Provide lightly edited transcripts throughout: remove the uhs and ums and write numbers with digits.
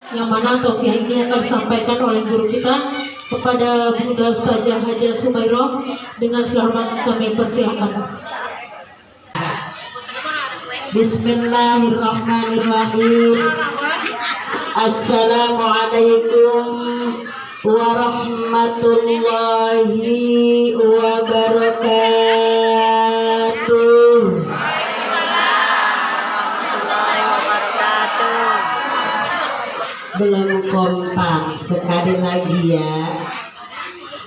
yang mana tausiah ini akan disampaikan oleh guru kita kepada Bunda Ustazah Haja Sumairah. Dengan segala hormat kami persilakan. Bismillahirrahmanirrahim. Assalamualaikum warahmatullahi wabarakatuh. Belum kompak, sekali lagi ya.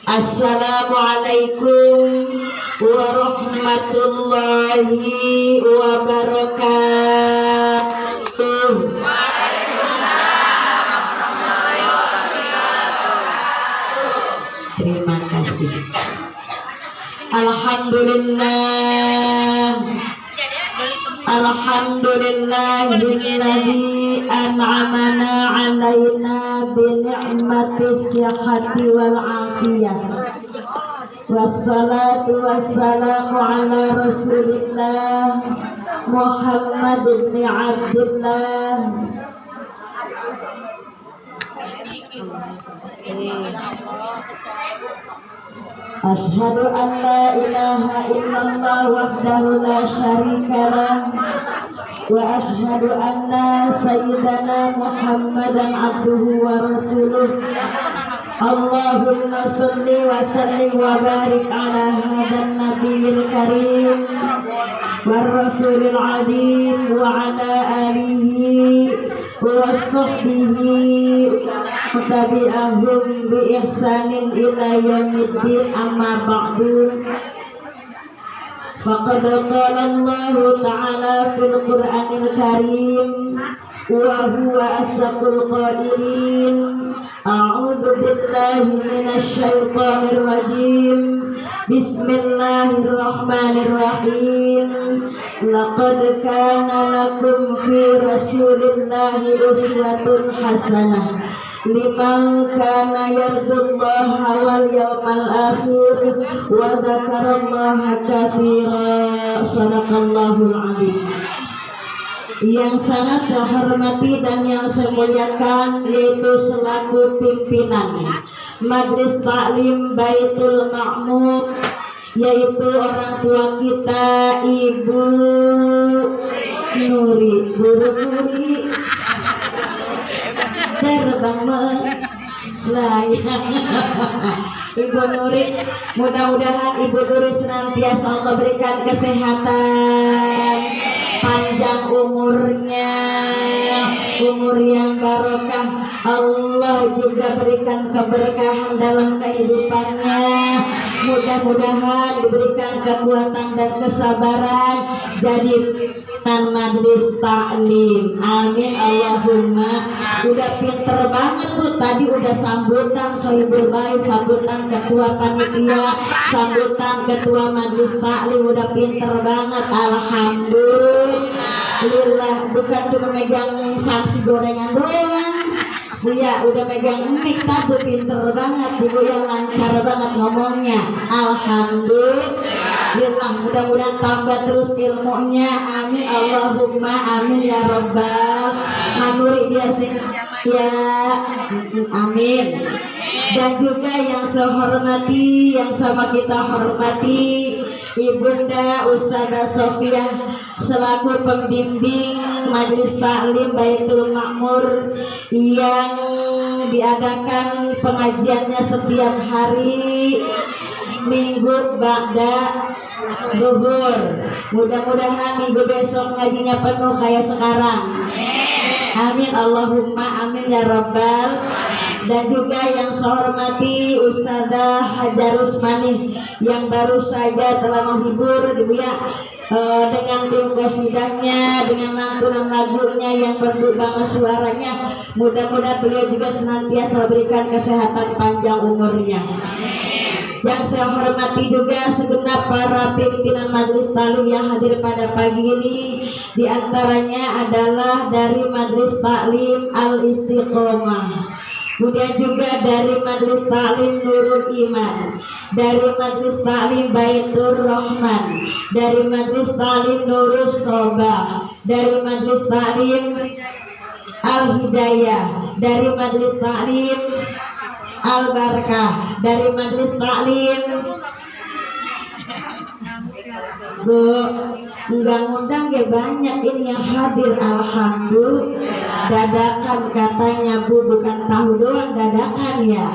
Assalamualaikum warahmatullahi wabarakatuh. Terima kasih. Alhamdulillah. Alhamdulillahilladzi an'amana 'alaina bi ni'matis sihhati wal 'afiyah. Wassalatu wassalamu ala Rasulillah Muhammad bin Abdullah. Asyhadu an la ilaha illallah wahdahu la syarikalah wa asyhadu anna sayyidana Muhammadan abduhu wa rasuluh. Allahumma salli wa sallim wa barik ala hadan nabiyil karim war rasulil adim wa ala alihi wa sahbihi tabi'ahum bi ihsanin ila yaumiddin. Amma ba'du. Faqad qala Allah ta'ala fil Qur'anil Karim wa huwa asdaqul qailin. A'udzu billahi minasy syaithanir rajim. Bismillahirrahmanirrahim. Laqad kana lakum fi rasulillahi uswatun hasanah liman kana yarjullaha wal yawmal akhir wa dzakarallaha katsira. Shadaqallahul adzim. Yang sangat saya hormati dan yang saya muliakan, yaitu selaku pimpinan Majelis Taklim Baitul Ma'mur, yaitu orang tua kita Ibu Nuri, Guru Nuri terbang melayang. Ibu Nuri, mudah-mudahan Ibu Nuri senantiasa Allah berikan kesehatan, panjang umurnya, umur yang barokah. Allah juga berikan keberkahan dalam kehidupannya. Mudah-mudahan diberikan kekuatan dan kesabaran jadi pimpinan majelis taklim. Amin Allahumma. Udah pinter banget Bu, tadi udah sambutan Sohibul Baik, sambutan ketua panitia, sambutan ketua majelis taklim, udah pinter banget. Alhamdulillah. Bukan cuma megang sanksi gorengan doang, Bu ya, udah megang mic tadi, pinter banget Ibu, yang lancar banget ngomongnya. Alhamdulillah. Mudah-mudahan tambah terus ilmunya. Amin Allahumma amin ya rabbal manuri dia sih ya. Amin. Dan juga yang saya hormati, yang sama kita hormati, Ibunda Ustazah Sofiah selaku pembimbing Majelis Taklim Baitul Ma'mur yang diadakan pengajiannya setiap hari Minggu ba'da zuhur. Mudah-mudahan minggu besok ngajinya penuh kayak sekarang. Amin Allahumma amin ya rabbal. Dan juga yang saya hormati Ustazah Hajar Rusmani yang baru saja telah menghibur Ibu ya, dengan tim qasidahnya, dengan lantunan lagunya yang merdu banget suaranya. Mudah-mudahan beliau juga senantiasa berikan kesehatan panjang umurnya. Yang saya hormati juga segenap para pimpinan majelis taklim yang hadir pada pagi ini. Di antaranya adalah dari Majelis Taklim Al Istiqomah, kemudian juga dari Majelis Taklim Nurul Iman, dari Majelis Taklim Baitur Rahman, dari Majelis Taklim Nurus Sobah, dari Majelis Taklim Al-Hidayah dari Majelis Taklim, Al-Barkah dari Majelis Taklim. Bu, undang-undang ya banyak ini yang hadir, alhamdulillah. Dadakan katanya Bu, bukan tahu doang, dadakan ya.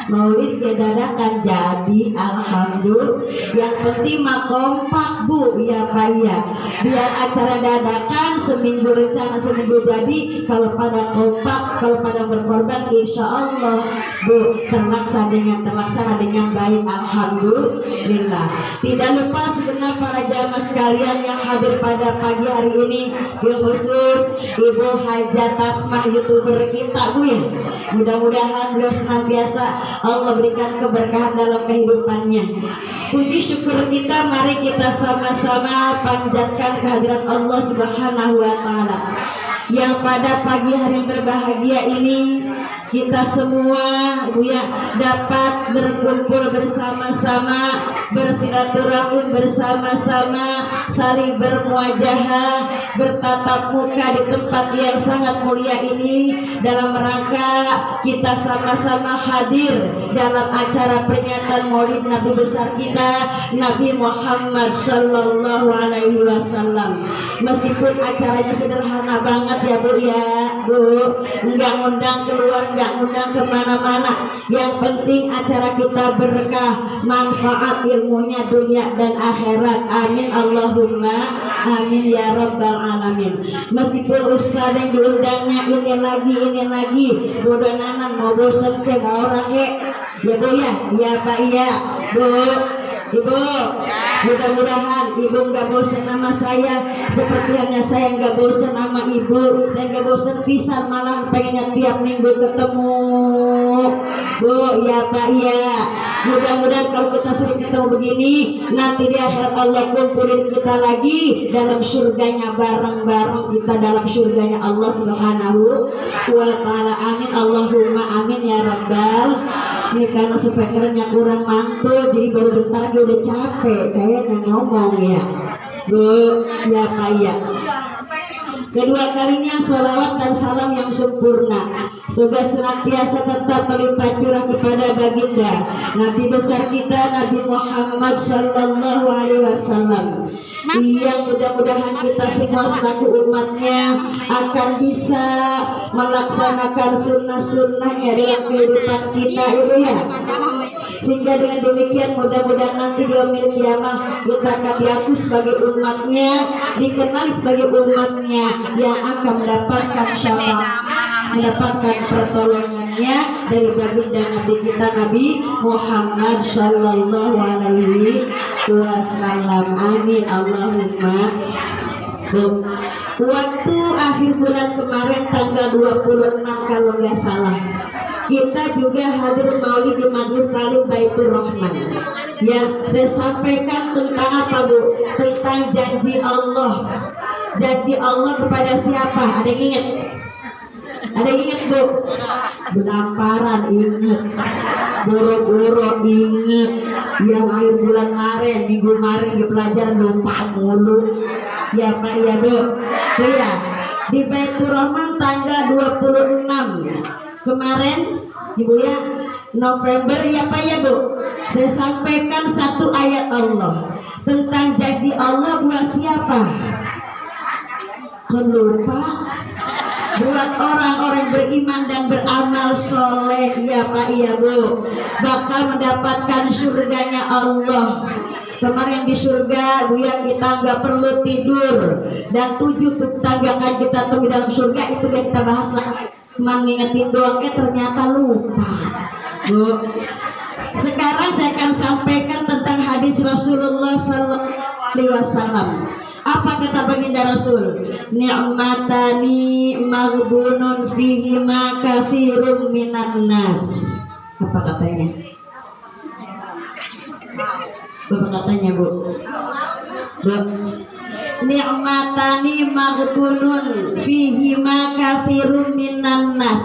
Maulid ya dadakan, jadi alhamdulillah. Yang penting mah kompak Bu, ya Pak ya. Biar acara dadakan seminggu rencana seminggu jadi. Kalau pada kompak, kalau pada berkorban, insya Allah Bu terlaksana dengan baik, alhamdulillah. Tidak lupa sebenarnya para jamaah sekalian yang hadir pada pagi hari ini, bil khusus Ibu Hajat Tasmah, YouTuber kita Bu ya. Mudah-mudahan beliau senantiasa Allah berikan keberkahan dalam kehidupannya. Puji syukur kita, mari kita sama-sama panjatkan kehadirat Allah Subhanahu wa Ta'ala, yang pada pagi hari berbahagia ini kita semua Bu ya dapat berkumpul bersama-sama, bersilaturahim bersama-sama, saling bermuajahah, bertatap muka di tempat yang sangat mulia ini, dalam rangka kita sama-sama hadir dalam acara peringatan Maulid Nabi besar kita, Nabi Muhammad Sallallahu Alaihi Wasallam. Meskipun acaranya sederhana banget ya Bu ya, Bu, nggak ngundang keluar, nggak ngundang kemana-mana. Yang penting acara kita berkah, manfaat ilmunya dunia dan akhirat. Amin Allahumma amin ya rabbal alamin. Meskipun ustaz yang diundangnya ini lagi, bodoh nanan mau bosan ke mau orang ya Bu ya, ya Pak ya Bu. Ibu, mudah-mudahan Ibu nggak bosan sama saya, seperti hanya saya nggak bosan sama Ibu. Saya nggak bosan pisan, malah pengennya tiap minggu ketemu Bu, ya Pak ya. Mudah-mudahan kalau kita sering ketemu begini, nanti di akhirat Allah kumpulin kita lagi dalam surganya, bareng-bareng kita dalam surganya Allah Subhanahu wa Ta'ala. Amin Allahumma amin ya rabbal. Ini karena speakernya kurang mantul, jadi baru bentar lagi udah capek kayaknya ngomong ya Bu, ya Pak ya. Kedua kalinya sholawat dan salam yang sempurna semoga senantiasa tetap melimpah curah kepada baginda Nabi besar kita Nabi Muhammad Sallallahu Alaihi Wasallam, yang mudah-mudahan kita semua selaku umatnya akan bisa melaksanakan sunnah-sunnahnya dalam kehidupan kita itu ya. Sehingga dengan demikian mudah-mudahan nanti di yaumil kiamah kita akan diakui sebagai umatnya, dikenal sebagai umatnya yang akan mendapatkan syafaat, mendapatkan pertolongannya dari baginda Nabi kita Nabi Muhammad Sallallahu Alaihi Wasallam. Amin Allahumma. Waktu akhir bulan kemarin tanggal 26 kalau nggak salah, kita juga hadir maulid di Majelis Taklim Baitur Rahman. Ya, saya sampaikan tentang apa Bu? Tentang janji Allah. Janji Allah kepada siapa? Ada yang ingat? Ada yang ingat Bu? Belamparan ingat, boro-boro ingat, yang akhir bulan kemarin, minggu kemarin di pelajaran lupa mulu. Ya Pak ya Bu. Ya, di Baitur Rahman tanggal 26 kemarin Ibu ya, November ya Pak ya Bu, saya sampaikan satu ayat Allah tentang janji Allah buat siapa? Lupa? Buat orang-orang beriman dan beramal soleh ya Pak ya Bu, bakal mendapatkan surganya Allah. Kemarin di surga Bu ya, kita nggak perlu tidur, dan 7 tetangga akan kita temui dalam surga, itu yang kita bahas lagi. Cuma ngingetin doang, ternyata lupa Bu. Sekarang saya akan sampaikan tentang hadis Rasulullah Sallallahu Alaihi Wasallam. Apa kata baginda Rasul? Ni'matani maghbunun fihima katsirun minan nas. Apa katanya? Apa katanya Bu? Bu, ni'matani maghbunun fihima katsirun minan nas.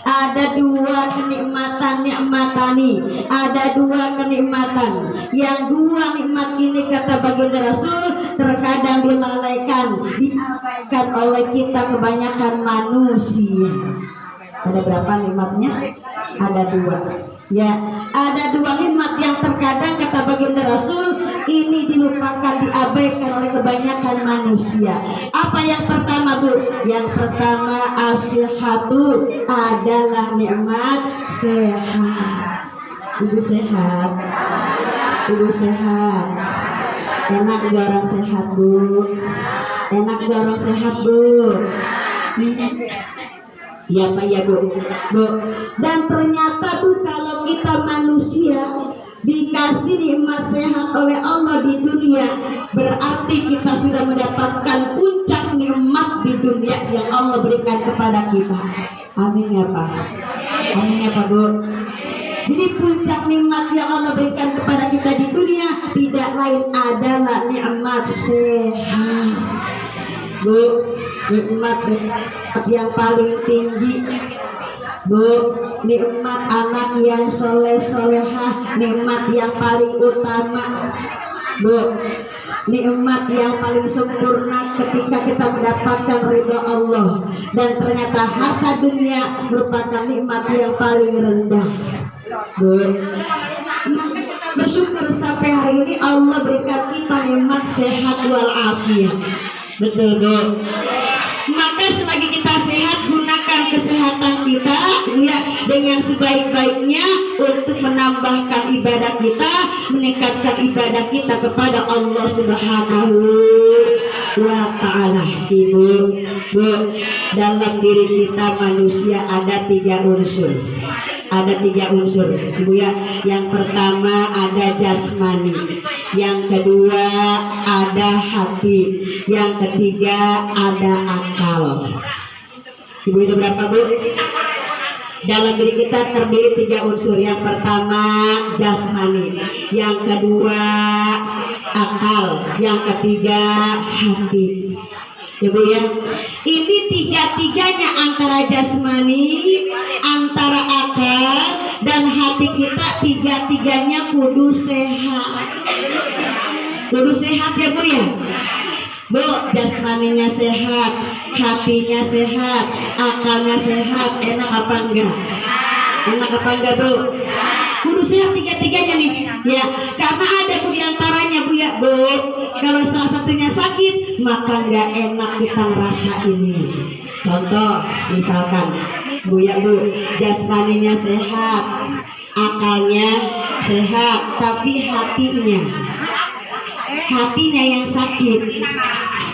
Ada dua kenikmatan, nikmatani, ada dua kenikmatan. Yang dua nikmat ini kata baginda Rasul terkadang dilalaikan, diabaikan oleh kita kebanyakan manusia. Ada berapa nikmatnya? Ada dua. Ya, ada dua nikmat yang terkadang kata baginda Rasul ini dilupakan, diabaikan oleh kebanyakan manusia. Apa yang pertama, Bu? Yang pertama as-sihhatu adalah nikmat sehat. Ibu sehat. Ibu sehat. Enak gak orang sehat, Bu? Enak gak orang sehat, Bu? Ya Pak ya Bu. Dan ternyata Bu, kalau kita manusia dikasih nikmat sehat oleh Allah di dunia, berarti kita sudah mendapatkan puncak nikmat di dunia yang Allah berikan kepada kita. Amin ya Pak. Amin ya Pak Bu. Jadi puncak nikmat yang Allah berikan kepada kita di dunia tidak lain adalah nikmat sehat. Bu, nikmat sehat yang paling tinggi, Bu, nikmat anak yang soleh-solehah, nikmat yang paling utama, Bu, nikmat yang paling sempurna ketika kita mendapatkan ridha Allah. Dan ternyata harta dunia merupakan nikmat yang paling rendah, Bu. Bersyukur sampai hari ini Allah berikan kita nikmat sehat wal afiat. Betul, Bu. Maka selagi kita sehat, gunakan kesehatan kita ya dengan sebaik-baiknya untuk menambahkan ibadah kita, meningkatkan ibadah kita kepada Allah Subhanahu wa Ta'ala. Ibu, Bu, dalam diri kita manusia ada tiga unsur. Ada tiga unsur, Ibu ya. Yang pertama ada jasmani, yang kedua ada hati, yang ketiga ada akal. Ibu itu berapa, Bu? Dalam diri kita terdiri tiga unsur. Yang pertama jasmani, yang kedua akal, yang ketiga hati. Ibu ya, ini tiga-tiganya antara jasmani, antara akal dan hati kita, tiga-tiganya kudu sehat. Kudu sehat ya Bu ya. Bu, jasmaninya sehat, hatinya sehat, akalnya sehat. Enak apa enggak? Enak apa enggak, Bu? Kudu sehat tiga-tiganya nih ya, karena ada Bu diantaranya Bu ya Bu, kalau salah satunya sakit maka nggak enak kita ngerasainnya. Contoh misalkan Bu ya Bu, jasmaninya sehat, akalnya sehat, tapi hatinya yang sakit,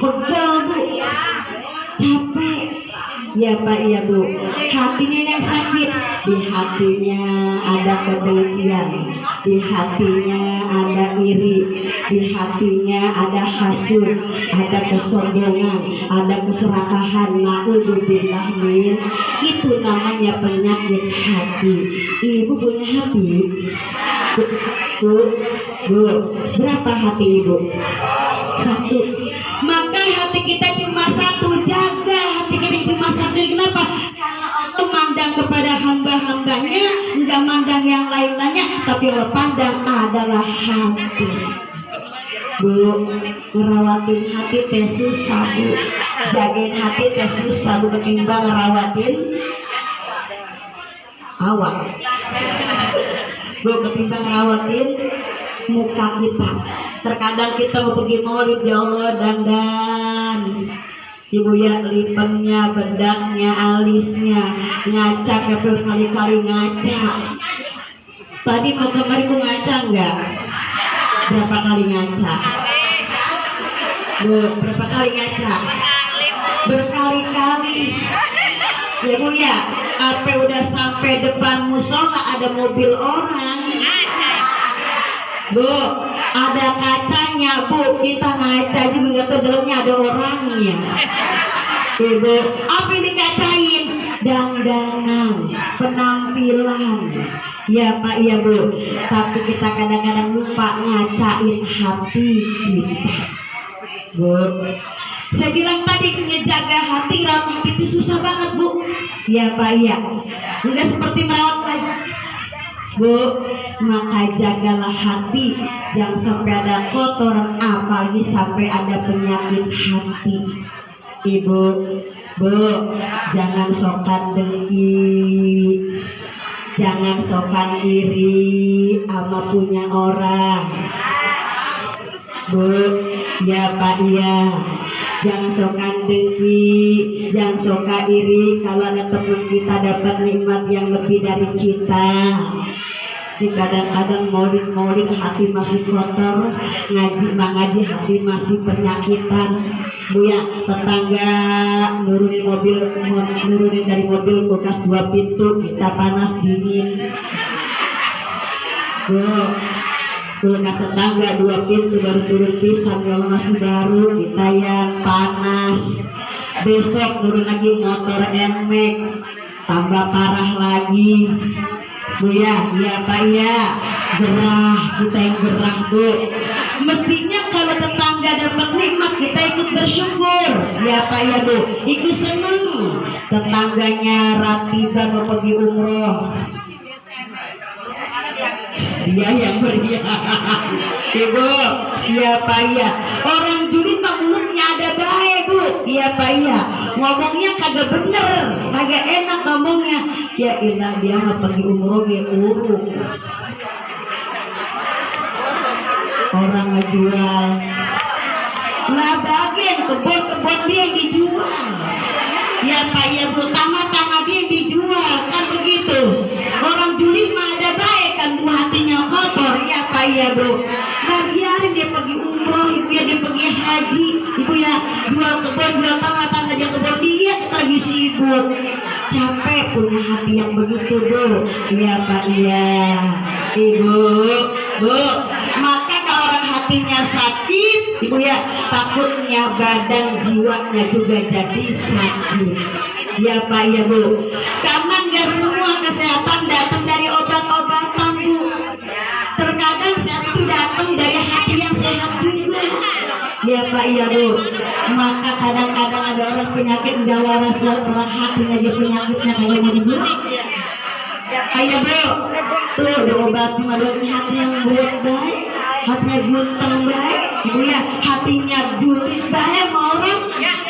pegel Bu, capek. Ya Pak, iya Bu, hatinya yang sakit, di hatinya ada kedengkian, di hatinya ada iri, di hatinya ada hasud, ada kesombongan, ada keserakahan. Naudzubillah min, itu namanya penyakit hati. Ibu punya hati? Bu, berapa hati Ibu? Satu. Maka hati kita cuma satu, jaga hati kita cuma satu. Kenapa? Karena Allah mandang kepada hamba-hambanya, enggak mandang yang lain-lainnya, tapi Allah pandang adalah hati. Bu, ngerawatin hati teh susah Bu, jagain hati teh susah Bu, ketimbang ngerawatin awak. Bu, ketimbang ngerawatin muka kita. Terkadang kita mau pergi maulid, ya Allah, dandan Ibu ya, lipennya, bedaknya, alisnya, ngaca, berkali-kali ngaca. Tadi mau kemarin ku ngaca enggak? Berapa kali ngaca? Bu, berapa kali ngaca? Berkali-kali. Ya Bu ya, apa udah sampai depan musola ada mobil orang. Bu, ada kacanya Bu, kita ngaca juga nggak tahu dalamnya ada orangnya. Ibu, apa yang dikacain? Dandanan, penampilan. Ya Pak, ya Bu. Tapi kita kadang-kadang lupa ngacain hati kita. Bu, Saya bilang tadi ngejaga hati, rawat hati itu susah banget Bu. Ya Pak, iya. Enggak seperti merawat wajah Bu, maka jagalah hati, jangan sampai ada kotoran, apalagi sampai ada penyakit hati. Ibu, Bu, jangan sokan dengki, jangan sokan iri sama punya orang. Bu, ya Pak, iya. Jangan sokan dengki, jangan soka iri kalau ada teman kita dapat nikmat yang lebih dari kita. Kadang-kadang maulid hati masih kotor, ngaji hati masih penyakitan. Bu ya, tetangga nurunin dari mobil kulkas 2 pintu, kita panas dingin. Bu, kulkas tetangga 2 pintu baru turun pisang, kalau masih baru kita yang panas. Besok turun lagi motor NMAX, tambah parah lagi. Bu ya, iya Pak ya, gerah, kita yang gerah Bu. Mestinya kalau tetangga dapat nikmat kita ikut bersyukur, ya Pak ya Bu, ikut senang. Tetangganya Ratiban mau pergi umroh, dia yang meriah. Ibu, iya Pak ya, orang juli mah mulutnya ada baik Bu, iya Pak ya, ngomongnya kagak bener, kagak enak ngomongnya. Ya ilah, dia mah pergi umroh dia uruk, orang ngejual, nah bagian kebun dia yang dijual. Ya Pak ya Bu, tanah dia yang dijual, kan begitu. Orang juli mah ada baik kan Bu, hatinya kotor. Ya Pak ya Bu, nah biarin dia pergi umroh, ibu ya, dia pergi haji, ibu ya, jual kebun, jual tanah dia kebun, dia kita lagi sibuk, capek punya hati yang begitu Bu. Iya Pak iya. Ibu, Bu, maka kalau orang hatinya sakit, ibu ya, takutnya badan jiwanya juga jadi sakit. Ya Pak ya Bu, karena nggak semua kesehatan datang dari obat-obatan Bu. Terkadang sehat itu datang dari hati yang sehat juga. Ya Pak ya Bu, maka kadang-kadang ada orang penyakit nggak waras, orang hatinya aja penyakitnya kayak mau dibuang. Ayo Bu, tuh diobatin ada hati yang buat baik, hatinya guntang baik, ibu ya, hatinya julid baik sama orang.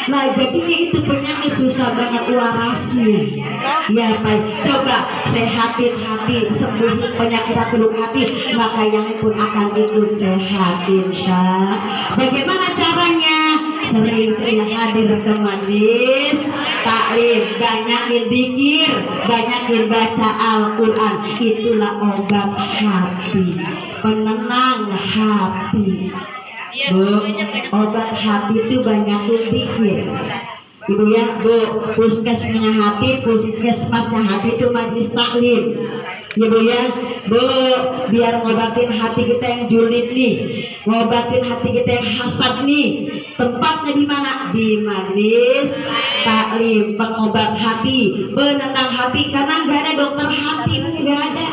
Nah jadinya itu penyakit susah banget warasnya. Ya Pak, coba sehatin hati, sembuhin penyakit hati, hati, maka yang pun akan ikut sehat insya. Bagaimana caranya? Sering-sering hadir ke majelis taklim, banyakin zikir, banyakin baca Al-Quran, itulah obat hati, penenang hati. Bu, obat hati itu banyakin zikir. Ibu ya Bu, puskesmasnya hati, puskesmasnya hati itu majelis taklim. Ibu ya Bu, biar ngobatin hati kita yang julid nih, ngobatin hati kita yang hasad nih, tempatnya di mana? Di majelis taklim, pengobat hati, penenang hati, karena nggak ada dokter hati, nggak ada.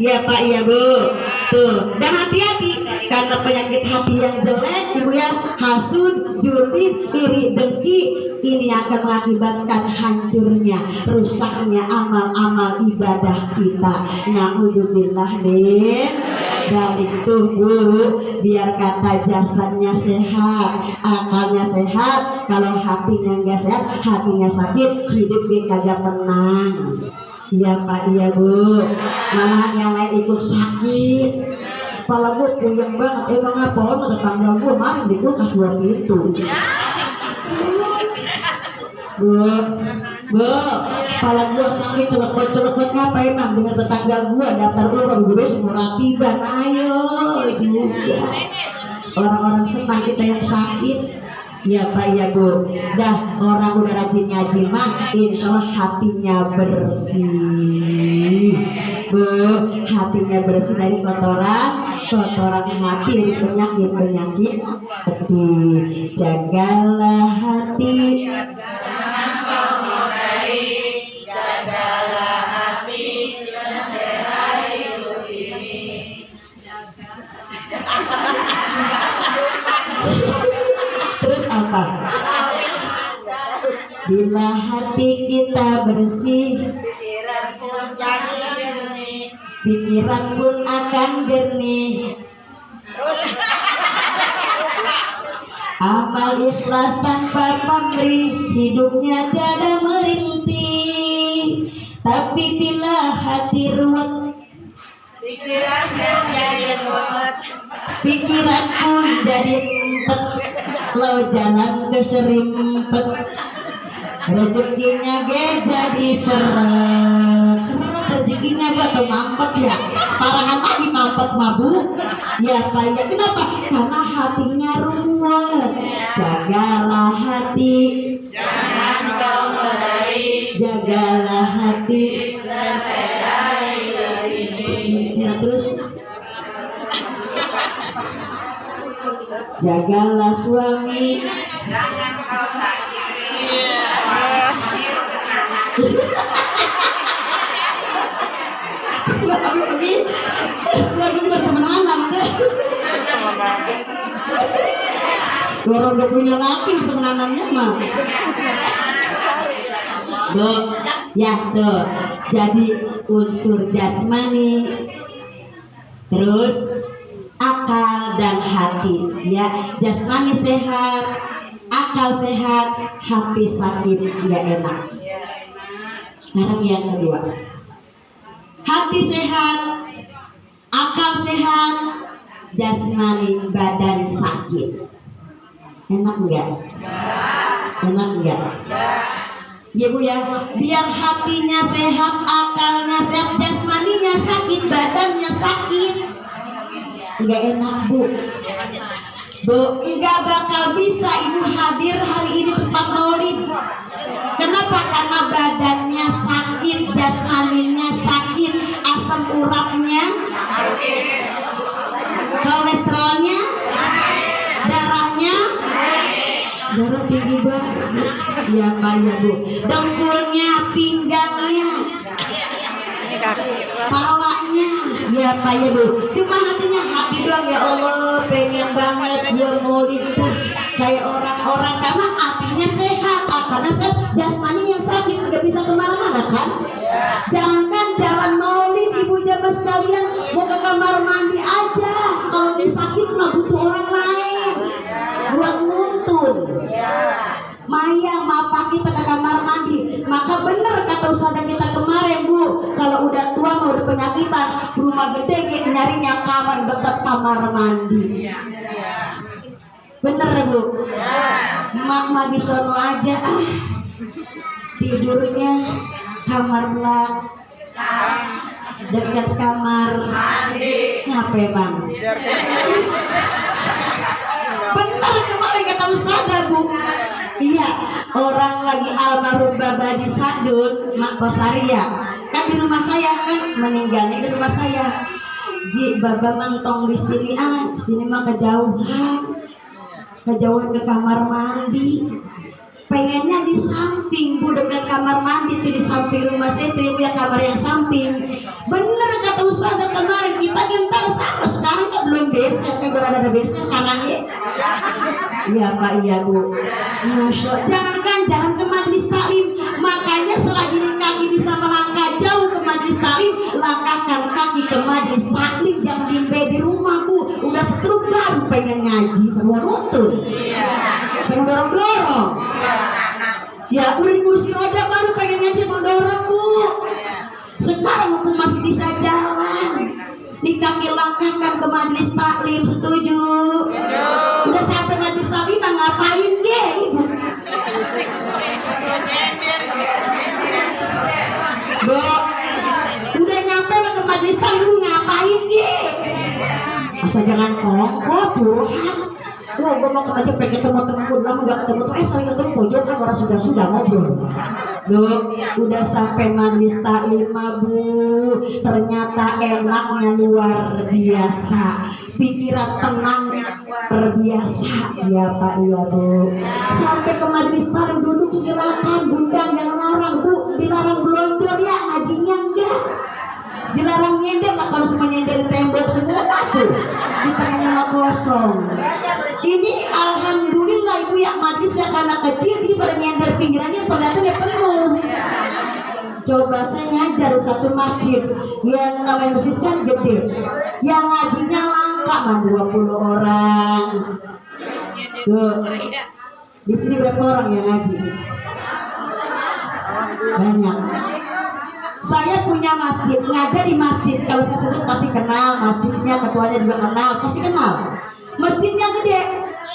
Ya Pak ya Bu, tuh, dan hati-hati karena penyakit hati yang jelek ibu ya, hasud, julid, iri, dengki, ini akan mengakibatkan hancurnya, rusaknya amal-amal ibadah kita. Na'udzubillah min dari itu Bu, biar kata jasadnya sehat, akalnya sehat. Kalau hatinya nggak sehat, hatinya sakit, hidup dia kagak tenang. Iya Pak, iya Bu, malahan yang lain ikut sakit. Kepala gue puyeng banget, emang apa orang tetangga gue main di kulkas 2 pintu. Bu, kepala gue sakit celepet ngapa emang dengan tetangga gue daftar umroh gue semua Ratiban, ayo juga. Orang-orang senang kita yang sakit. Ya Pak ya Bu, dah orang udah rajin ngaji mah insya Allah hatinya bersih Bu, hatinya bersih dari kotoran hati, dari penyakit hati. Jagalah hati, jagalah hati, terus apa? Bila hati kita bersih, pikiran pun akan jernih. Amal ikhlas tanpa pamrih, hidupnya tiada merintih. Tapi bila hati ruwet, pikiran pun jadi empet. Lo jalan keserimpet, rezekinya ge jadi seret. Rezekinya gak tuh mampet ya, parahan lagi mampet mabuk ya kayak kenapa? Karena hatinya ruwet. Jagalah hati, jangan kau meraih. Jagalah hati, ya terus jagalah suami, jangan kau sakiti. Suami pergi, suami juga temenan deh. Orang udah punya laki temenanannya mah. Tuh, ya tuh. Jadi unsur jasmani, terus akal dan hati. Ya, jasmani sehat, akal sehat, hati sakit nggak enak. Sekarang yang kedua. Hati sehat, akal sehat, jasmani badan sakit. Enak enggak? Enak enggak? Ya Bu ya, biar hatinya sehat, akalnya sehat, jasmaninya sakit, badannya sakit. Enggak enak Bu. Bu, enggak bakal bisa Ibu hadir hari ini tempat maulid. Kenapa? Karena badannya sakit, jasmaninya sakit, asam uratnya, kolesterolnya, darahnya, darah tinggi banget. Ya Pak ya Bu. Dengkulnya, pinggangnya, palanya, ya Pak ya Bu. Cuma hatinya hati doang ya Allah, pengen banget dia maulid tuh kayak orang-orang karena hatinya sehat, akalnya sehat, jasmaninya sakit, nggak bisa kemana-mana kan. Jangankan jalan maulid Ibu jamaah sekalian, mau ke kamar mandi aja kalau disakit mah butuh orang lain buat nuntun. Maya mapa kita ke kamar mandi. Maka benar kata usaha kita kemarin Bu, kalau udah tua mau udah penyakitan, rumah gede kayak nyarinya kamar dekat kamar mandi. Bener Bu. Mak mah di sono aja tidurnya kamar belakang dekat kamar mandi. Ngapain Bang? Bener kemarin kata Ustazah Bu. Iya, orang lagi almarhum Baba di Sadun, Mak Kosaria. Kan di rumah saya kan meninggalnya di rumah saya. Ji Baba mantong di sini sini mah kejauhan ke kamar mandi. Pengennya di samping Bu, dekat kamar mandi tuh di samping rumah saya tuh ya kamar yang samping. Bener kata Ustazah kemarin, kita gentar sama sekarang kan belum beser, kan berada ada beser kanannya. Iya Pak, iya Bu. Masya, jangan ke majelis taklim. Makanya selagi kaki bisa melangkah jauh ke majelis taklim, langkahkan kaki ke majelis taklim. Jangan diimpe di rumah Bu. Udah setruk baru pengen ngaji semua nuntun. Pengen dorong-dorong. Ya udah di kursi roda baru pengen ngaji mau dorong Bu. Sekarang aku masih bisa jalan. Di kaki langkahkan ke majelis taklim, setuju? Udah sampai majelis taklim ngapain ge Ibu? Bu, udah nyampe ke majelis taklim ngapain ge? Asal jangan kongkot curhat. Wah, gue mau ke pengen ketemu temanku, lama gak ketemu tuh, saya ketemu pojok kan orang sudah ngobrol. Loh, udah sampai majelis taklim Bu, ternyata enaknya luar biasa, pikiran tenang luar biasa, ya Pak, iya Bu. Sampai ke majelis taklim duduk silakan, bunda yang larang Bu, dilarang belonjol ya, ngajinya enggak. Dilarang nyender lah, kalau semua nyender di tembok semua tuh di tangannya mah kosong. Ini alhamdulillah itulah ibu ya, majlisnya karena kecil jadi pada nyender pinggirannya kelihatannya penuh. Coba saya ngajar satu masjid yang namanya masjid kan gede, yang ngajinya langka mah 20 orang. Tuh, di sini berapa orang yang ngaji? Banyak. Saya punya masjid, ngajar di masjid. Kalau saya sebut pasti kenal masjidnya, ketuanya juga kenal, pasti kenal. Masjidnya gede,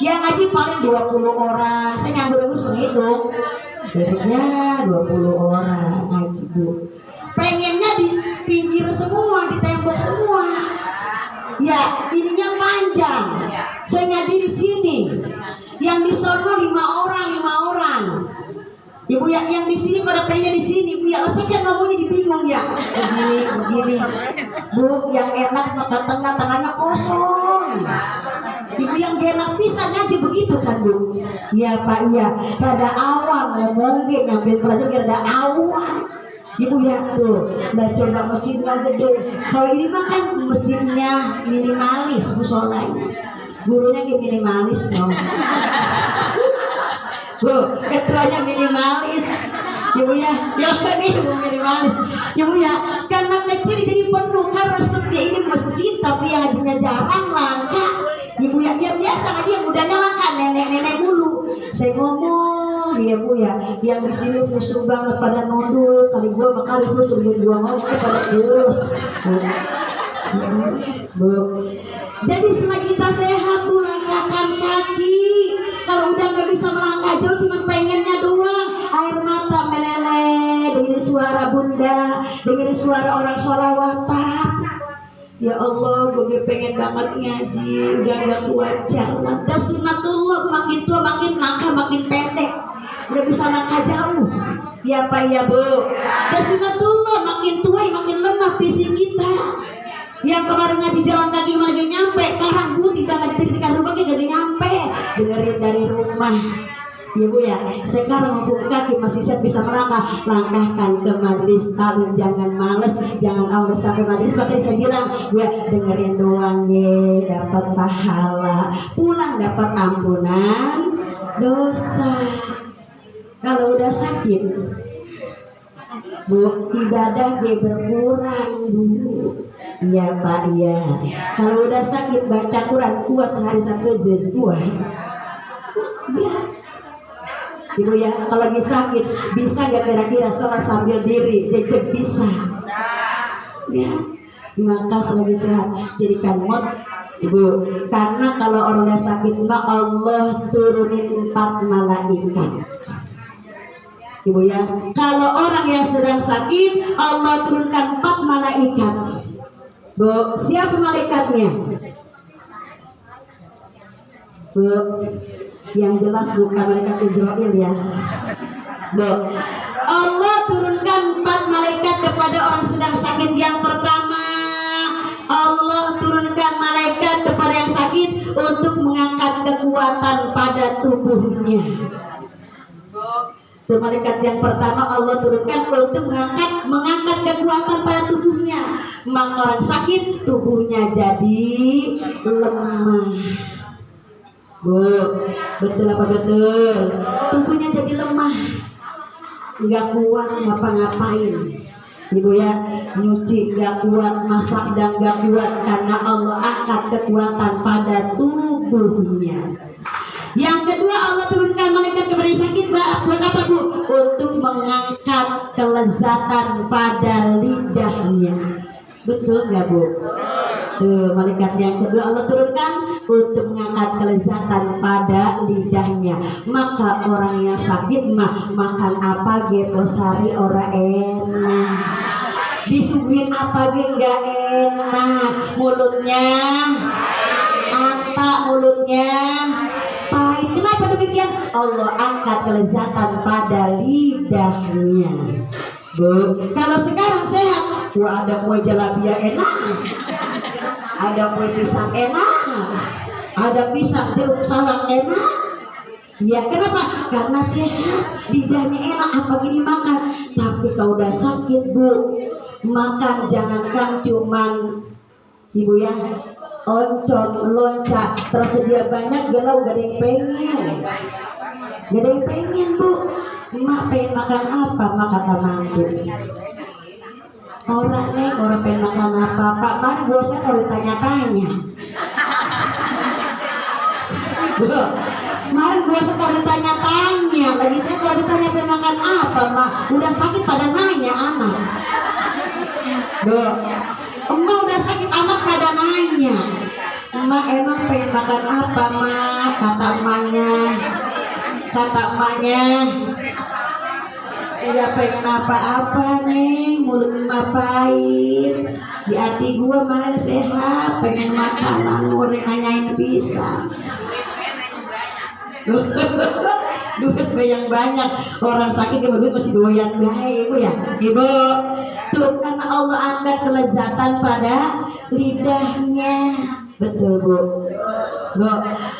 yang ngaji paling 20 orang. Saya nyambut dulu segitu. Dirinya 20 orang ngaji bu. Pengennya di pinggir semua, di tembok semua. Ya, ininya panjang. Saya ngaji di sini. Yang di sono 5 orang. Ibu ya, yang di sini pada pengen di sini. Bu ya, saya kan ngomongnya dibingung ya. Begini. Bu, yang enak tengah-tengahnya kosong. Ibu yang enak bisa ngaji begitu kan bu? Iya pak, iya. Rada awam ngomongin, ngambil pelajaran rada awam. Ibu ya tuh, udah coba masjidnya gede. Kalau ini mah kan masjidnya minimalis, musolanya. Gurunya kayak minimalis dong. Bu, ketuanya minimalis. Ibu ya, yang ini bu minimalis. Ibu ya, karena kecil jadi penuh karena sepi ini masjid tapi yang ngajinya jarang langka. Ibu ya, yang biasa aja yang mudanya langka, nenek-nenek dulu. Saya ngomong, ya bu ya, yang di sini khusus banget pada nunduk. Kali gua makali khusus dua ngomong pada kurus. Bu, jadi selagi kita sehat bu, langkahkan kaki. Kalau udah nggak bisa melangkah jauh, cuma pengennya doang. Air mata meleleh, dengerin suara bunda, dengerin suara orang sholawatan. Ya Allah, gue pengen banget ngaji, udah gak kuat jalan. Dan sunatullah makin tua makin langkah makin pendek, nggak bisa langkah jauh. Ya pak ya bu. Dan sunatullah makin tua makin lemah fisik kita. Yang kemarin ngaji jalan kaki kemarin gak nyampe, sekarang bu tiba ngaji di rumahnya gak nyampe. Dengerin dari rumah. Ya bu ya, sekarang membuka kaki masih bisa melangkah, langkahkan ke majelis taklim, jangan males, jangan awal sampai majelis. Seperti saya bilang, ya dengerin doang ye, dapat pahala, pulang dapat ampunan dosa. Kalau udah sakit, bu, ibadah dia berkurang dulu. Iya pak, iya. Kalau udah sakit baca Quran kuat sehari satu juz kuat. Ya. Ibu ya, kalau lagi sakit bisa nggak kira-kira sholat sambil diri, jejak bisa. Ya, maka selagi sehat jadikan mod ibu. Karena kalau orang udah sakit maka Allah turunin 4 malaikat. Ibu ya, kalau orang yang sedang sakit Allah turunkan 4 malaikat. Bu, siapa malaikatnya? Bu, yang jelas bukan malaikat Israel ya. Bu, Allah turunkan 4 malaikat kepada orang sedang sakit. Yang pertama, Allah turunkan malaikat kepada yang sakit untuk mengangkat kekuatan pada tubuhnya. Itu malaikat yang pertama Allah turunkan untuk mengangkat kekuatan pada tubuhnya. Maka orang sakit tubuhnya jadi lemah. Bu, betul apa betul? Tubuhnya jadi lemah, nggak kuat ngapa-ngapain. Ibu ya, nyuci nggak kuat, masak dan nggak kuat karena Allah angkat kekuatan pada tubuhnya. Yang kedua Allah turunkan malaikat kepada yang sakit, buat apa bu? Untuk mengangkat kelezatan pada lidahnya. Betul nggak bu? Tuh, malaikat yang kedua Allah turunkan untuk mengangkat kelezatan pada lidahnya. Maka orang yang sakit makan apa ge posari ora enak, disuguhin apa ge nggak enak, mulutnya antak, mulutnya pahit. Kenapa demikian? Allah angkat kelezatan pada lidahnya. Bu, kalau sekarang sehat, ada kue jalabia enak, ada kue pisang enak, ada pisang jeruk salak enak. Ya kenapa? Karena sehat, lidahnya enak, apa gini makan. Tapi kalau udah sakit bu, makan jangankan cuman ibu ya, oncom, loncat, tersedia banyak, gelau gak ada yang pengen. Gak ada yang pengen bu. Mak pengen makan apa? Mak kata mantu. Orang nih, orang pengen makan apa? Pak, mari bosnya kalau ditanya-tanya. Kemarin gue kalau ditanya-tanya, lagi saya kalau ditanya pengen makan apa, mak udah sakit pada nanya anak. Duh, emak udah sakit anak pada nanya. Emak emang pengen makan apa, mak? Kata emaknya, ya pengen apa-apa nih, mulut emak pahit. Di hati gue malah sehat, pengen makanan, goreng nanyain pisang. Duit yang banyak, orang sakit kalau duit masih doyan baik ibu ya ibu. Tuh karena Allah angkat kelezatan pada lidahnya, betul bu.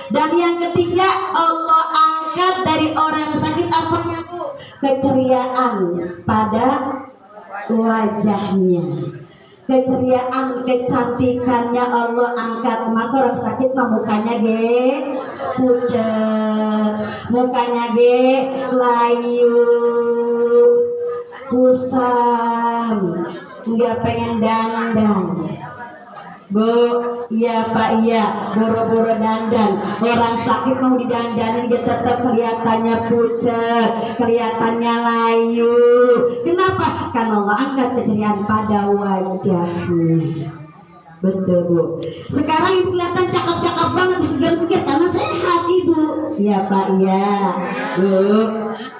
Dan yang ketiga Allah angkat dari orang sakit apanya bu? Keceriaan pada wajahnya, keceriaan, kecantikannya Allah angkat. Maka orang sakit mah mukanya pucat, mukanya layu, kusam, nggak pengen dandan. Bu, iya pak, iya, boro-boro dandan. Orang sakit mau didandanin dia tetap kelihatannya pucat, kelihatannya layu. Kenapa? Karena Allah angkat keceriaan pada wajahnya. Betul bu. Sekarang ibu kelihatan cakep-cakep banget, segar-segar karena sehat ibu. Iya pak, iya bu.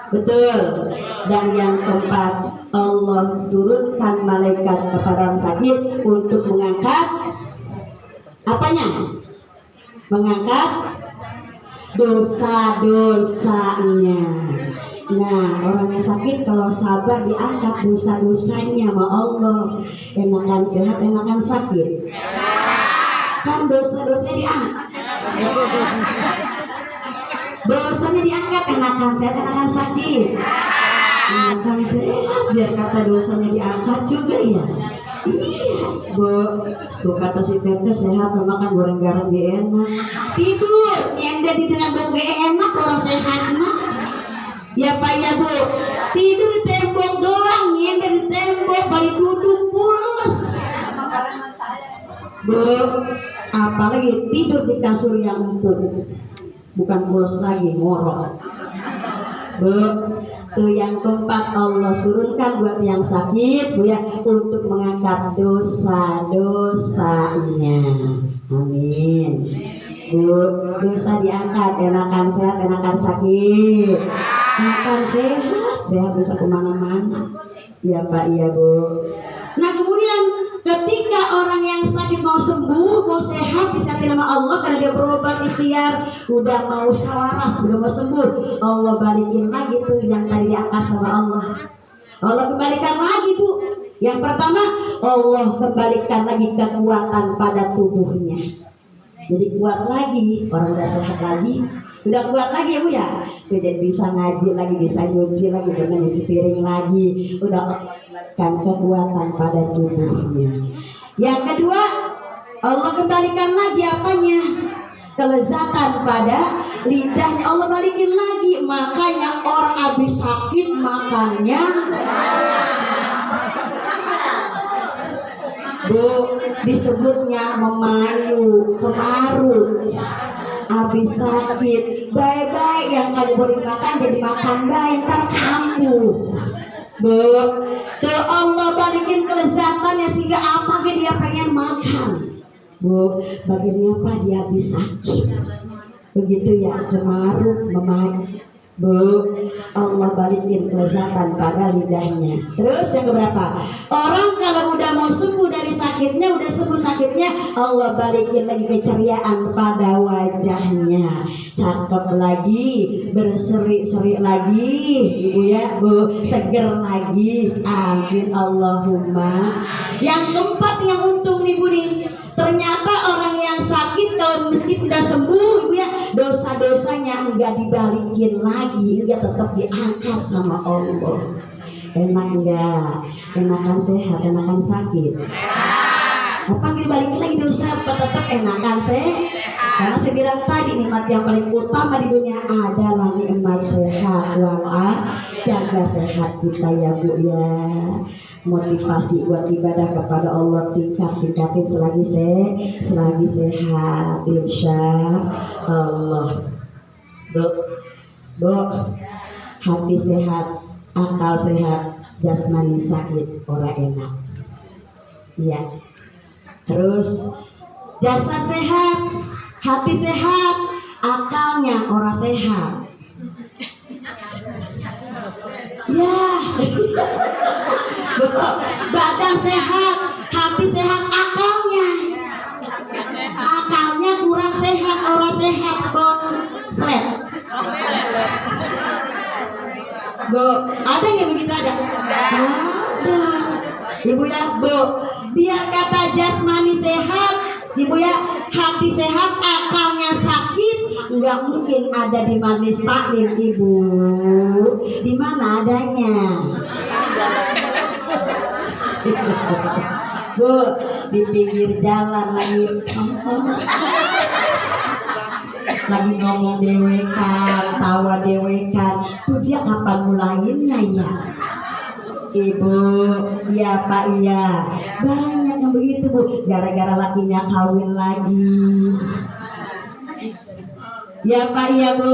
Betul. Dan yang keempat, Allah turunkan malaikat kepada orang sakit untuk mengangkat apanya? Mengangkat dosa-dosanya. Nah, orang yang sakit kalau sabar diangkat dosa-dosanya sama Allah. Enakan sehat, enakan sakit. Kan dosa-dosanya diangkat. Dosanya diangkat, enakan sehat, enakan sakit. Enakan sehat, biar kata dosanya diangkat juga ya. Iya, bu. Tuh kata si Tete sehat, makan goreng garam dia enak. Tidur, yang dari dalam gue enak orang sehat mah. Ya pak ya bu, tidur di tembok doang, yang dari tembok balik duduk pules. Bu, apalagi tidur di kasur yang empuk, bukan pules lagi, ngorok. Bu, tuh yang keempat Allah turunkan buat yang sakit bu ya, untuk mengangkat dosa-dosanya. Amin. Bu, dosa diangkat, enakan sehat, enakan sakit. Enakan sehat bisa kemana-mana. Ya pak, iya bu. Nah kemudian ketika orang yang sakit mau sembuh, mau sehat, bisa nama Allah karena dia berobat ikhtiar, udah mau sawaras, udah mau sembuh, Allah balikin lagi tuh yang tadi diangkat sama Allah. Allah kembalikan lagi bu. Yang pertama Allah kembalikan lagi kekuatan pada tubuhnya. Jadi kuat lagi, orang udah sehat lagi, udah kuat lagi ya bu ya. Tuh, jadi bisa ngaji lagi, bisa nyuci lagi, dengan nyuci piring lagi, udah kan kekuatan pada tubuhnya. Yang kedua Allah kembalikan lagi apanya? Kelezatan pada lidahnya, Allah balikin lagi. Makanya orang habis sakit makannya bu, disebutnya memayu, kemaru. Habis sakit, baik-baik yang kali boleh makan jadi makan baik, ntar kambuh. Bu, tuh Allah balikin kelezatannya sehingga apa dia pengen makan. Bu, bagiannya apa? Dia habis sakit. Begitu ya, kemaru, memayu. Bu, Allah balikin kelezatan pada lidahnya. Terus yang keberapa? Orang kalau udah mau sembuh dari sakitnya, udah sembuh sakitnya, Allah balikin lagi keceriaan pada wajahnya. Cakep lagi, berseri-seri lagi, ibu ya, bu, seger lagi. Amin Allahumma. Yang keempat yang untung nih bu nih, ternyata orang yang sakit kalau meskipun udah sembuh ibu ya, dosa-dosanya enggak dibalikin lagi, enggak, tetap diangkat sama Allah. Enak enggak? Enakan sehat, enakan sakit. Apa dibalik lagi dosa tetap enakan karena saya bilang tadi nikmat yang paling utama di dunia adalah nikmat sehat jaga sehat kita ya Bu ya. Motivasi buat ibadah kepada Allah tingkatin selagi sehat insya Allah. Bu, hati sehat, akal sehat, jasmani sakit ora enak. Iya. Terus jasad sehat, hati sehat, akalnya ora sehat. Ya. Badan sehat, hati sehat, akalnya kurang sehat, ora sehat konslet. Bu, ada yang begitu ada? Ada. Ibu ya, Bu, biar kata jasmani sehat, Ibu ya, hati sehat, akalnya sakit, nggak mungkin ada di majelis taklim Ibu. Di mana adanya? Bu, di pinggir jalan lagi ngomong dewekan, tawa dewekan, tuh dia kapan mulainya ya? Ibu, ya Pak, iya banyak yang begitu Bu, gara-gara lakinya kawin lagi. Ya Pak, iya Bu,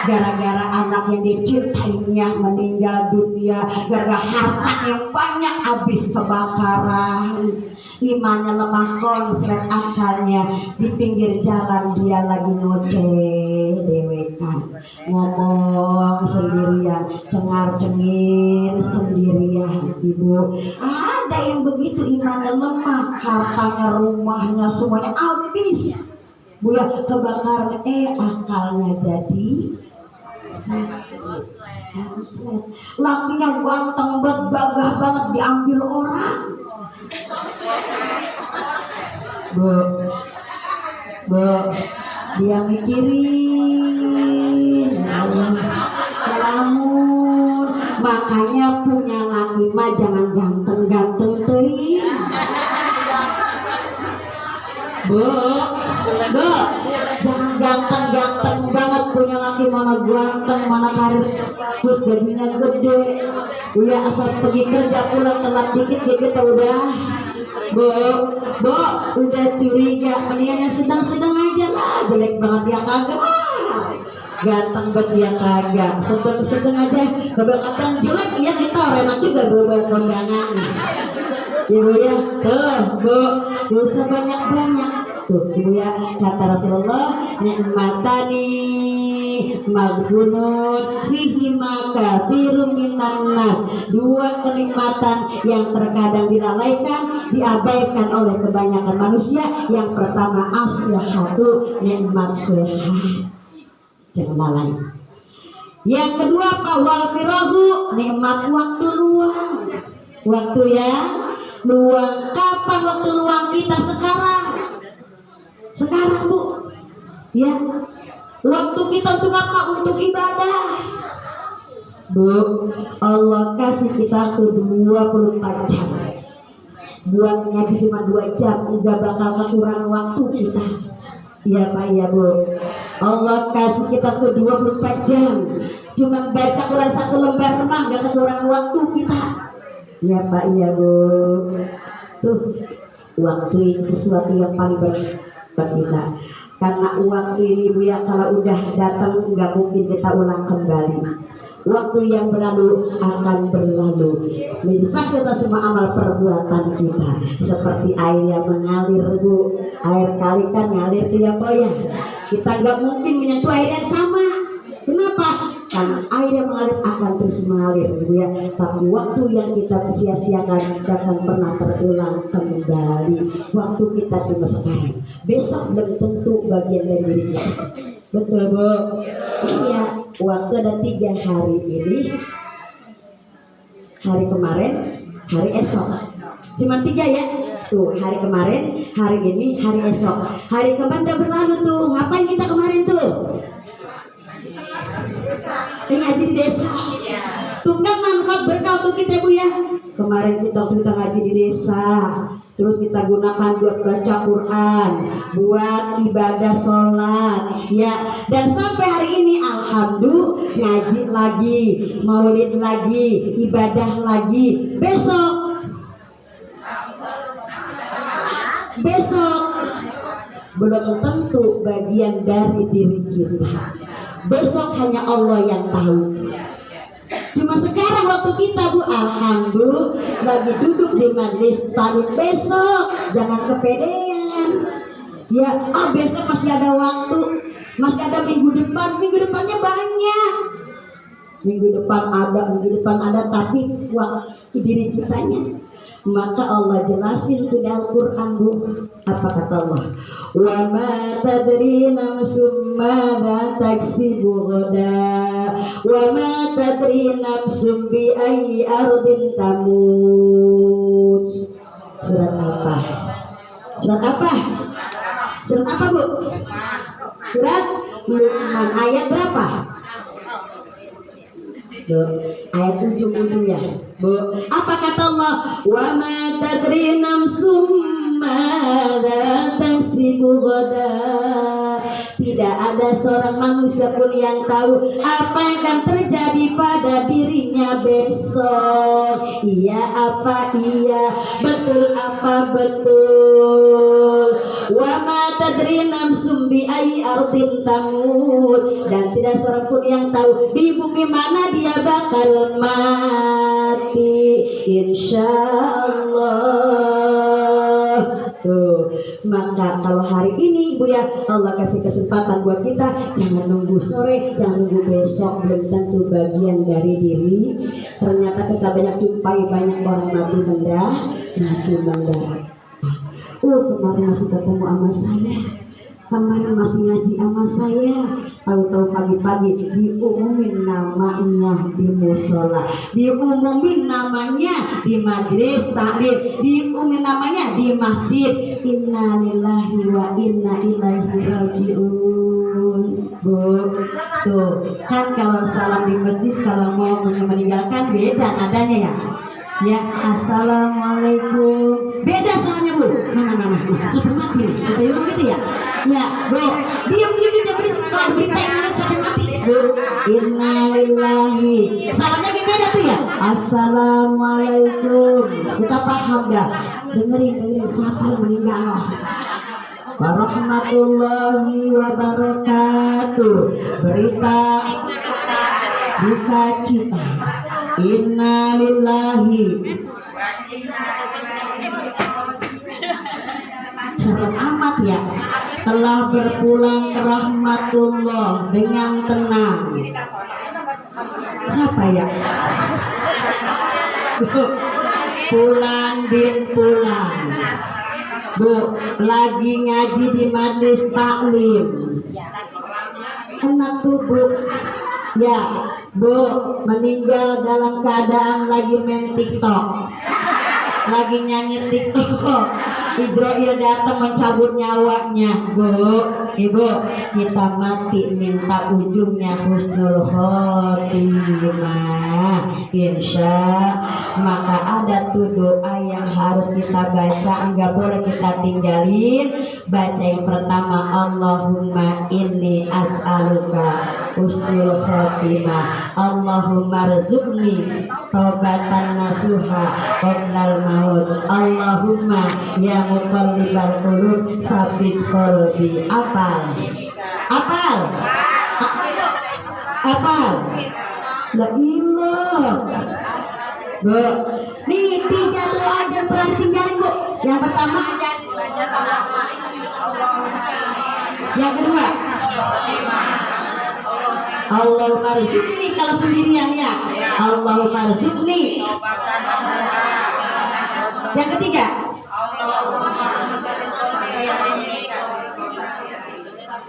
gara-gara anak yang dicintainya meninggal dunia, gara-gara harta yang banyak habis kebakaran, imannya lemah konslet, akalnya di pinggir jalan dia lagi ngoceh dewekan, ngomong sendirian, cengar-cengir sendirian. Ibu, ada yang begitu imannya lemah, hartanya, rumahnya semuanya habis Bu ya, kebakaran, akalnya jadi konslet. Lakinya ganteng banget, gagah banget, diambil orang. Bu, dia mikirin Allah, selamun. Makanya punya laki mah jangan ganteng-ganteng teuing. Bu, jangan ganteng-ganteng banget, punya laki mana ganteng, mana karir, terus gajinya gede. Uya asal pergi kerja pulang telat dikit kita udah. Bu, udah curiga, mendingan yang sedang-sedang aja lah. Jelek banget ya kagak, ganteng banget ya kagak, sedang-sedang aja. Kebanyakan jelek ya kita enak juga berbuat kondangan. Ibu ya, Bu, dosa banyak-banyak. Tuh, Ibu ya, kata Rasulullah, nikmatani maghbunun fihi ma katsirun minan nas. Dua kenikmatan yang terkadang dilalaikan, diabaikan oleh kebanyakan manusia. Yang pertama as-sihhatu, nikmat sehat. Jangan lalai. Yang kedua wal firagu, nikmat waktu luang. Waktu ya luang. Kapan waktu luang kita? Sekarang Bu ya. Waktu kita untuk apa? Untuk ibadah Bu. Allah kasih kita tuh 24 jam. Buat ngaji cuma 2 jam, enggak bakal kekurangan waktu kita. Iya Pak, iya Bu. Allah kasih kita tuh 24 jam, cuma baca Quran 1 lembar mah enggak kekurangan waktu kita. Iya Pak, iya Bu. Tuh, waktu ini sesuatu yang paling baik buat kita. Karena waktu ini Bu ya, kalau udah datang nggak mungkin kita ulang kembali. Waktu yang berlalu akan berlalu. Menyesal kita semua amal perbuatan kita. Seperti air yang mengalir Bu. Air kali kan ngalir tuh ya Po ya. Kita nggak mungkin menyentuh air yang sama. Kenapa? Karena air yang mengalir akan terus mengalir Bu ya. Tapi waktu yang kita sia-siakan tidak akan pernah terulang kembali. Waktu kita cuma sekarang. Besok belum tentu bagian dari diri kita. Betul Bu? Iya. Waktu ada 3 hari ini, hari kemarin, hari esok. Cuma 3 ya. Tuh, hari kemarin, hari ini, hari esok. Hari kemarin udah berlalu tuh. Ngapain kita kemarin tuh? Ngaji di desa. Tuh kan manfaat berkah untuk kita Bu ya. Kemarin kita ngaji di desa. terus kita gunakan buat baca Quran, buat ibadah sholat, ya. Dan sampai hari ini alhamdulillah ngaji lagi, maulid lagi, ibadah lagi. Besok belum tentu bagian dari diri kita. Besok hanya Allah yang tahu. Cuma sekarang waktu kita Bu, alhamdulillah lagi duduk di majelis taklim. Besok jangan kepedean. Ya, besok masih ada waktu, masih ada minggu depannya banyak. Minggu depan ada, tapi waktu diri kitanya. Maka Allah jelasin di Al-Quran Bu, apa kata Allah? Wa ma tadri nafsum madza taksibu ghadan wa ma tadri nafsum bi ayyi ardin tamut. Surat apa? Surat apa? Surat apa Bu? Surat Luqman ayat berapa? Ayat 7 ya Bu. Apa kata Allah? Wa ma tadri nafsum madza taksibu ghadan. Tidak ada seorang manusia pun yang tahu apa yang akan terjadi pada dirinya besok. Iya apa iya, betul apa betul. Wa ma tadri nafsum bi ayyi ardin tamut. Dan tidak seorang pun yang tahu di bumi mana dia bakal mati. Insyaallah. Tuh, maka kalau hari ini Bu ya, Allah kasih kesempatan buat kita, jangan nunggu sore, jangan nunggu besok, belum tentu bagian dari diri. Ternyata kita banyak jumpai banyak orang mati mendadak. Kemarin masih ketemu sama saya, kemarin masih ngaji sama saya, tahu-tahu pagi-pagi diumumin namanya di musola, diumumin namanya di majelis taklim, diumumin namanya di masjid. Innalillahi wa inna ilaihi rajiun. Bu, tuh kan kalau salam di masjid, kalau mau meninggalkan beda nadanya ya. Ya, assalamualaikum. Beda salamnya Bu. Nah, sampai mati. Kita gitu ya. Ya, Bu. Diam kalau berita ini sampai mati. Bu, innalillahi. Salamnya beda tuh ya. Assalamualaikum. Kita paham dah. Dengerin siapa yang meninggal. Warahmatullahi wabarakatuh. Berita duka cita. Innalillahi. Serem amat ya. Telah berpulang ke rahmatullah dengan tenang. Siapa ya? Pulang bin pulang. Bu, lagi ngaji di majelis taklim. Enak tuh Bu. Ya, Bu, meninggal dalam keadaan lagi main TikTok, lagi nyanyi TikTok. Israel datang mencabut nyawanya. Bu, Ibu, kita mati minta ujungnya husnul khotimah, insya. Maka ada tuh doa yang harus kita baca, enggak boleh kita tinggalin. Baca yang pertama, Allahumma inni as'aluka husnul khotimah, Allahumma rzuqni taubatan nasuha qoblal maut, Allahumma ya muqallibal qulub sabit qalbi. Apal la ilah. Bu, nih 3 doa aja pernah ditinggalin Bu. Yang pertama, yang kedua, Allahumma rizukni kalau sendirian ya. Allahumma rizukni. Yang ketiga,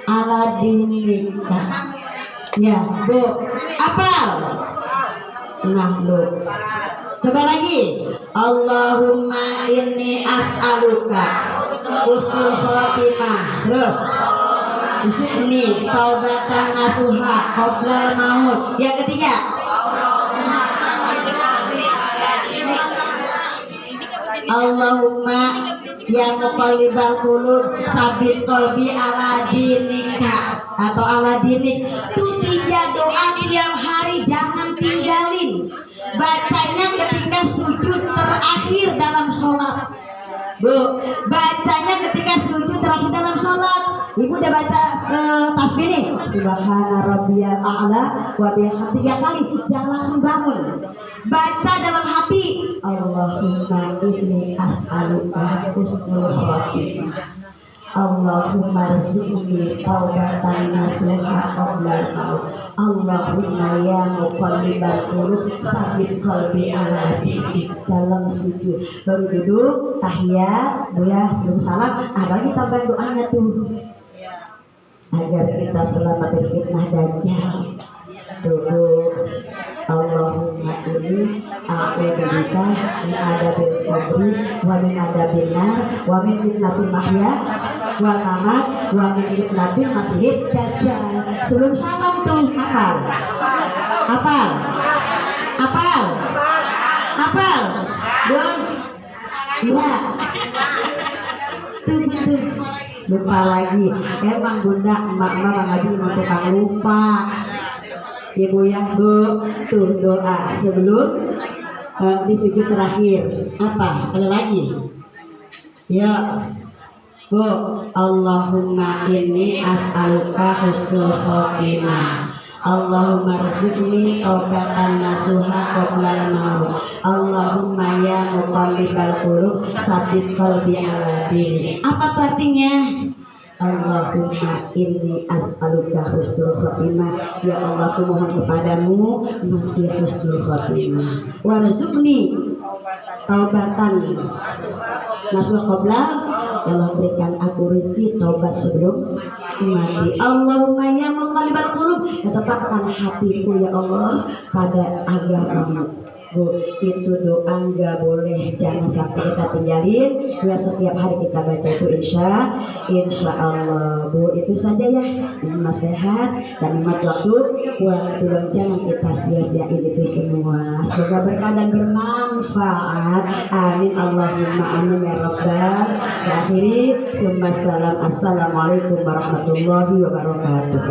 ala dinika. Ya, Bu. Apal? Nah, Bu. Coba lagi. Allahumma inni as'aluka husnul khotimah. Terus. Ini taubatan nasuha qoblal maut. Yang ketiga, Allahumma ya muqallibal qulub sabit qalbi ala dinika atau ala dinik. Itu 3 doa tiap hari, jangan tinggalin. Bacanya ketika sujud terakhir dalam sholat. Bu, bacanya ketika sujud terakhir dalam sholat. Ibu udah baca tasbih nih, Subhana rabbiyal a'la wa bihamdihi 3 kali, jangan langsung bangun. Baca dalam hati, Allahumma inni as'aluka husnul khotimah. Allahumma rzuqni taubatan nasuha qabla al-maut. Allahumma ya muqallibal qulub tsabbit qalbi ala dinik. Dalam sujud baru duduk tahiyat, Bu ya, sebelum salam ada kita bantu doanya tuh agar kita selamat dari fitnah dajjal. Duduk, Allahumma inni a'udzubika min adzabil qabri wa min adzabil nar wa min fitnatil mahya wal mamat wa min fitnatil masiihid dajjal. Sebelum salam tuh hafal. Hafal. Hafal. Hafal. Dong. Iya. Tuh. Lupa lagi. Emang bunda emak-emak ngaji memang tukang lupa. Ibu ya, Bu, tuh doa sebelum di sujud terakhir. Apa? Sekali lagi. Ya, Bu, Allahumma inni as'aluka husnul khotimah. Allahumma rzuqni taubatan nasuha qabla al-maut. Allahumma ya muqallibal qulub tsabbit qalbi ala dinik. Apa artinya? Allahumma inni as'aluka husnul khotimah. Ya Allah, aku mohon kepadamu mati husnul khotimah. Warzuqni taubatan nasuha qabla. Ya Allah, berikan aku rezeki taubat sebelum mati. Allahumma ya muqallibal qulub, tetapkan hatiku ya Allah pada agamamu. Bu, itu doa nggak boleh, jangan sampai kita tinggalin. Ya, setiap hari kita baca itu insya Allah. Bu, itu saja ya, nasihat dan nikmat waktu jangan kita sia-siain itu semua. Semoga berkah dan bermanfaat. Amin Allahumma amin ya rabbal. Akhiri, assalamualaikum warahmatullahi wabarakatuh.